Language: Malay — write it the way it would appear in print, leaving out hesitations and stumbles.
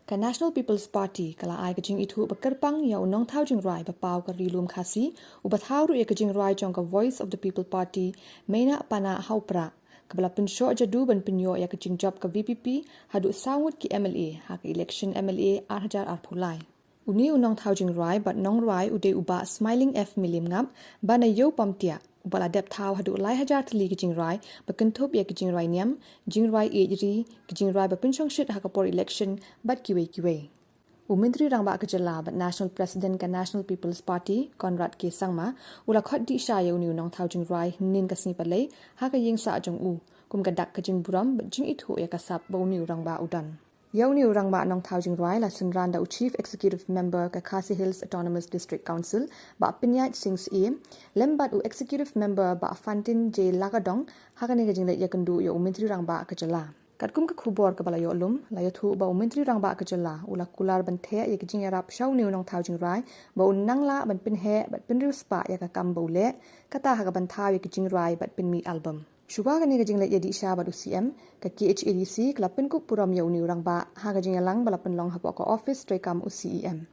Ka National People's Party kala ai ka jing itu bekerpang ya Nongthaw jingrwai bapau ka rilum khasi ubathau ru ya ka jingrwai jong ka Voice of the People Party Meinah-Panah hau Prah kabla pensyo jadu ban penyo ya ka jingjob ka VPP hadu sawut ki MLA ha ka election MLA 8,000 arphulai uni Nongthaw jingrwai bat nongrai ude uba smiling F milim ngap bana yo pamtia ubala dep thau hadu lai hajar thli ki jingrai bakenthop ya ki jingrai niam jingrai ejri ki jingrai ba pinchong shit ha ka por election bat kiwe Umintri rangba ka jala bat national president ka National People's Party Conrad K Sangma ula khot di sha yo ni Nongthaw jingrai nin ka sni palai ha ka ying sa jong u kum ka dak ka jing buram jing ithu ya ka sap bo ni rangba udan Yau ni rangba Nongthaw jingrwai la sunranda u Chief Executive Member ka Khasi Hills Autonomous District Council ba Pinyat Sings E lembat u Executive Member ba Fantin J Lagadong hakane ga jingle yakandu yo umintri rangba ka jala katkum ka khubor ka bala yo lum la yo thu ba umintri rangba ka jala ula kular ban the ya ka jingarap shaw ni Nongthaw jingrai ba unangla ban pinhe bat pinru spa ya ka kambole kata ha ka ban thaw ya ka jingrai bat pinmi album Shuba ka ni ka jingle yadi sha ba du CM ka KHADC klapin ku puram ya uni rangba ha ka jingalang balapan long hapo ka office trekam u CEM